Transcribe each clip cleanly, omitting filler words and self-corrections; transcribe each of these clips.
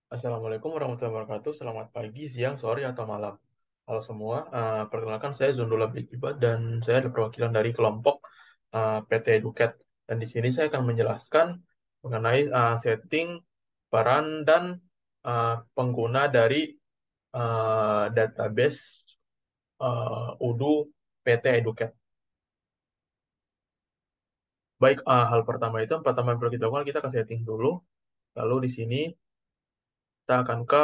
Assalamualaikum warahmatullahi wabarakatuh. Selamat pagi, siang, sore, atau malam. Halo semua, perkenalkan saya Zondul Iqbal dan saya adalah perwakilan dari kelompok PT Educat. Dan di sini saya akan menjelaskan mengenai setting, peran, dan pengguna dari database Udu PT Educat. Baik, hal pertama itu, pertama yang perlu kita lakukan, kita ke setting dulu. Lalu di sini kita akan ke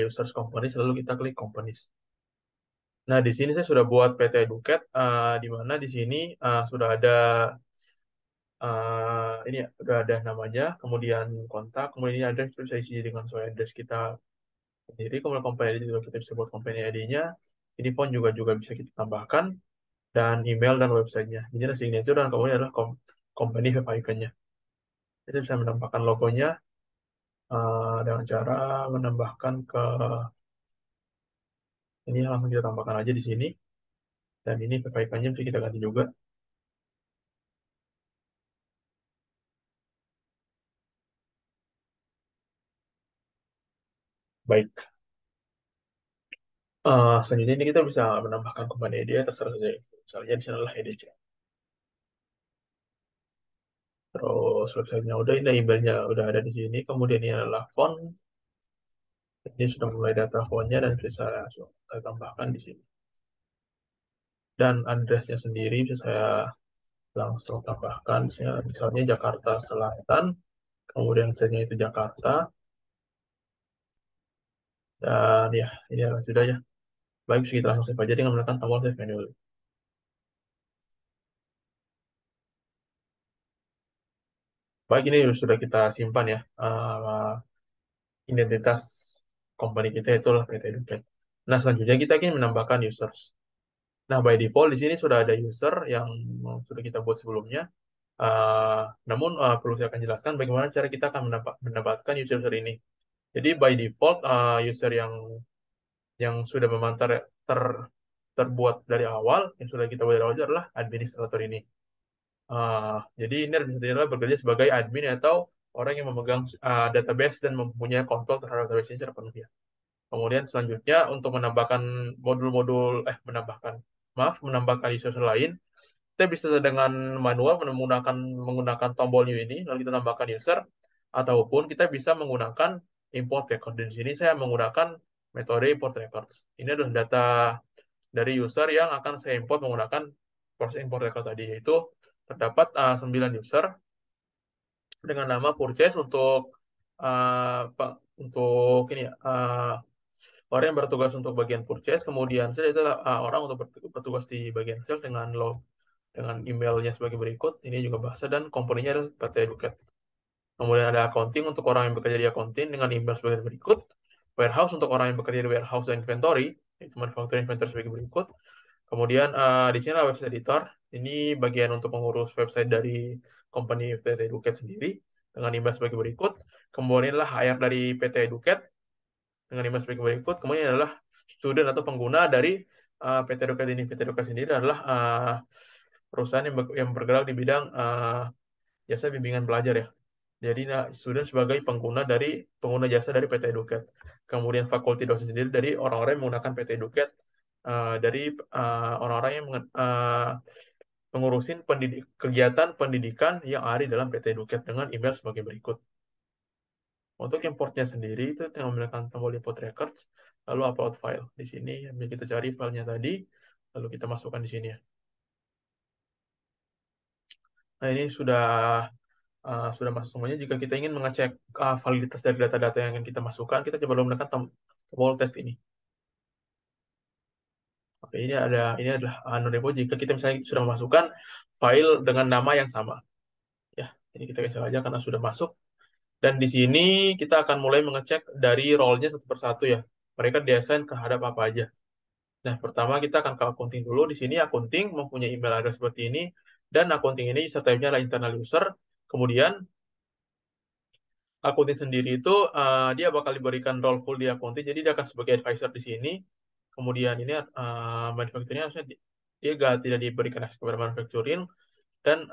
users companies, lalu kita klik companies. Nah, di sini saya sudah buat PT Educat, di mana di sini sudah ada ini ya, sudah ada namanya, kemudian kontak, kemudian ini ada bisa isi dengan sesuai address kita sendiri, kemudian company ID juga kita bisa buat company ID-nya, ini phone juga bisa kita tambahkan, dan email dan websitenya. Ini adalah signature dan kemudian adalah company web icon-nya. Kita bisa menambahkan logonya dengan cara menambahkan ke ini langsung kita tambahkan aja di sini, dan ini web icon-nya bisa kita ganti juga. Baik. Selanjutnya ini kita bisa menambahkan company ID ya, terserah saja. Misalnya di sana adalah EDC. Terus websitenya udah, ini emailnya udah ada di sini. Kemudian ini adalah font. Ini sudah mulai data fontnya dan bisa saya tambahkan di sini. Dan addressnya sendiri bisa saya langsung tambahkan. Misalnya Jakarta Selatan. Kemudian saya itu Jakarta. Dan ya, ini adalah sudah ya. Baik, kita langsung save aja dengan menekan tombol save manually. Baik, ini sudah kita simpan ya. Identitas company kita itulah PT Educat. Nah, selanjutnya kita ingin menambahkan users. Nah, by default di sini sudah ada user yang sudah kita buat sebelumnya. Namun perlu saya akan jelaskan bagaimana cara kita akan mendapatkan user ini. Jadi by default user yang sudah memang terbuat dari awal, yang sudah kita buat dari awal itu adalah administrator ini. Jadi ini adalah bekerja sebagai admin atau orang yang memegang database dan mempunyai kontrol terhadap database ini secara penuh ya. Kemudian selanjutnya untuk menambahkan menambahkan user lain, kita bisa dengan manual menggunakan tombol new ini, lalu kita tambahkan user, ataupun kita bisa menggunakan import record. Dan di sini saya menggunakan metode import records. Ini adalah data dari user yang akan saya import menggunakan proses import record tadi, yaitu terdapat 9 user dengan nama purchase untuk ini ya, orang yang bertugas untuk bagian purchase, kemudian saya itulah orang untuk bertugas di bagian sales dengan emailnya sebagai berikut. Ini juga bahasa dan komponennya adalah PT Educat. Kemudian ada accounting untuk orang yang bekerja di accounting dengan email sebagai berikut. Warehouse untuk orang yang bekerja di warehouse dan inventory, itu manufacturing inventory sebagai berikut. Kemudian di sini adalah website editor. Ini bagian untuk mengurus website dari company PT Educat sendiri dengan email sebagai berikut. Kemudian adalah HR dari PT Educat dengan email sebagai berikut. Kemudian adalah student atau pengguna dari PT Educat ini. PT Educat sendiri adalah perusahaan yang bergerak di bidang jasa bimbingan pelajar ya. Jadi nah, student sebagai pengguna jasa dari PT Educat. Kemudian fakulti dosen sendiri dari orang-orang yang menggunakan PT Educat, dari orang-orang yang mengurusin kegiatan pendidikan yang ada di dalam PT Educat dengan email sebagai berikut. Untuk importnya sendiri itu tinggal menggunakan tombol import records, lalu upload file. Di sini ambil kita cari filenya tadi, lalu kita masukkan di sini ya. Nah ini sudah masuk semuanya. Jika kita ingin mengecek validitas dari data-data yang akan kita masukkan, kita coba dulu menekan tombol test ini. Oke, ini adalah non-repo jika kita misalnya sudah memasukkan file dengan nama yang sama. Ya, ini kita cancel aja karena sudah masuk. Dan di sini kita akan mulai mengecek dari role-nya satu persatu ya. Mereka desain terhadap apa aja. Nah, pertama kita akan ke accounting dulu. Di sini accounting mempunyai email address seperti ini. Dan accounting ini user type-nya adalah internal user. Kemudian accounting sendiri itu dia bakal diberikan role full di accounting. Jadi dia akan sebagai advisor di sini. Kemudian ini manufacturing harusnya dia tidak diberikan akses kepada manufacturing. Dan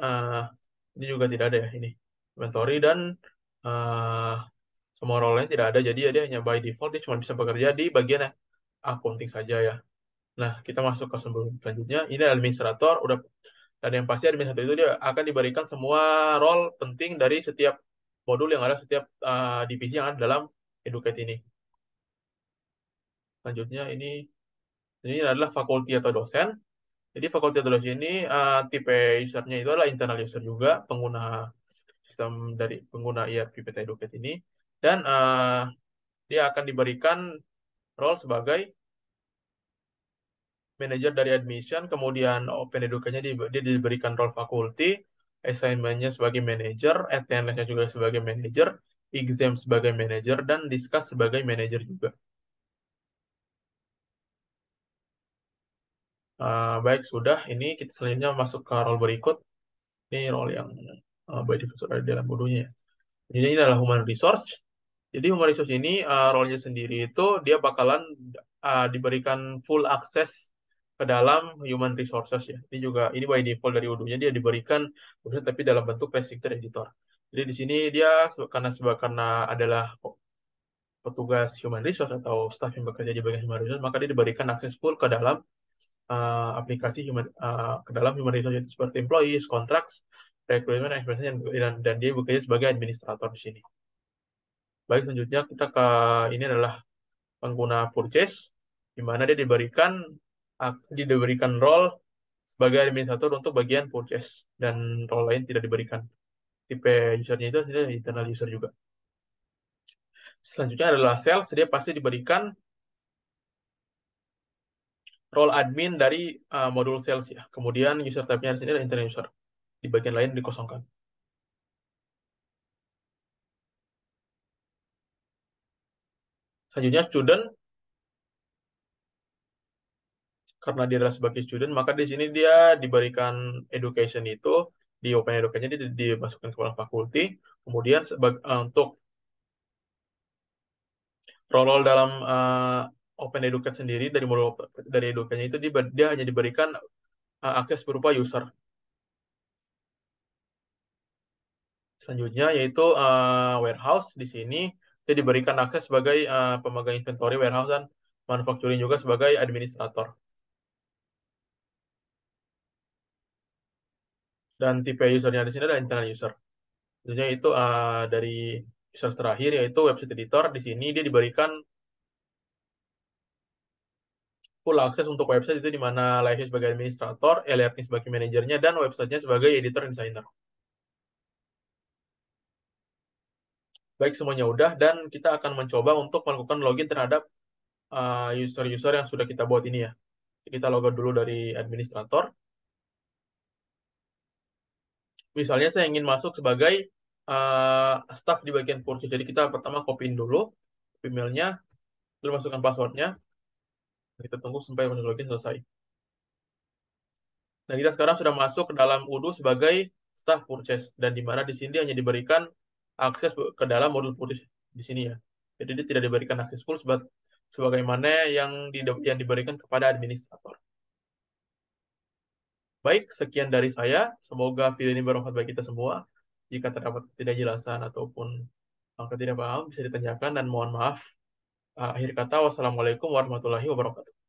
ini juga tidak ada ya ini inventory dan uh, Semua role-nya tidak ada, jadi dia hanya by default dia cuma bisa bekerja di bagian accounting saja ya. Nah, kita masuk ke sebelum selanjutnya. Ini administrator, udah, dan yang pasti administrator itu dia akan diberikan semua role penting dari setiap modul yang ada, setiap divisi yang ada dalam Educate ini. Selanjutnya ini adalah fakulti atau dosen. Jadi fakulti atau dosen ini tipe usernya itu adalah internal user juga, pengguna sistem dari pengguna ERP PT Educate ini, dan dia akan diberikan role sebagai manajer dari admission, kemudian Open Education dia diberikan role fakulti, assignment-nya sebagai manajer, attendance-nya juga sebagai manajer, exam sebagai manajer, dan discuss sebagai manajer juga. Baik, sudah. Ini kita selanjutnya masuk ke role berikut. Ini role yang by default sudah ada di dalam bodohnya. Jadi ini adalah human resource. Jadi human resource ini role-nya sendiri itu dia bakalan diberikan full access ke dalam human resources ya. Ini by default dari Udo-nya dia diberikan tapi dalam bentuk restricted editor. Jadi di sini dia karena adalah petugas human resource atau staff yang bekerja di bagian human resource, maka dia diberikan akses full ke dalam aplikasi ke dalam human resource itu seperti employees, contracts, recruitment, experience, dan dia bekerja sebagai administrator di sini. Baik, selanjutnya kita ke ini adalah pengguna purchase, di mana dia diberikan role sebagai administrator untuk bagian purchase, dan role lain tidak diberikan. Tipe usernya itu adalah internal user juga. Selanjutnya adalah sales, dia pasti diberikan role admin dari modul sales ya. Kemudian user type-nya di sini adalah internal user. Di bagian lain dikosongkan. Selanjutnya student, karena dia adalah sebagai student, maka di sini dia diberikan education itu di Open Education dia dimasukkan ke dalam fakulti. Kemudian untuk role dalam Open Educate sendiri dari modul dari Educate itu dia hanya diberikan akses berupa user. Selanjutnya yaitu warehouse, di sini dia diberikan akses sebagai pemegang inventory warehouse dan manufacturing juga sebagai administrator. Dan tipe usernya di sini adalah internal user. Selanjutnya itu dari user terakhir yaitu website editor, di sini dia diberikan full akses untuk website itu, di mana Live sebagai administrator, LRT sebagai manajernya, dan websitenya sebagai editor designer. Baik, semuanya udah, dan kita akan mencoba untuk melakukan login terhadap user-user yang sudah kita buat ini ya. Kita login dulu dari administrator. Misalnya saya ingin masuk sebagai staff di bagian purchase. Jadi kita pertama copyin dulu emailnya, lalu masukkan passwordnya. Kita tunggu sampai login selesai. Nah, kita sekarang sudah masuk ke dalam Udo sebagai staff purchase, dan di mana di sini dia hanya diberikan akses ke dalam modul purchase di sini ya. Jadi dia tidak diberikan akses full sebagaimana yang diberikan kepada administrator. Baik, sekian dari saya. Semoga video ini bermanfaat bagi kita semua. Jika terdapat ketidakjelasan ataupun ketidakpaham bisa ditanyakan, dan mohon maaf. Akhir kata, wassalamualaikum warahmatullahi wabarakatuh.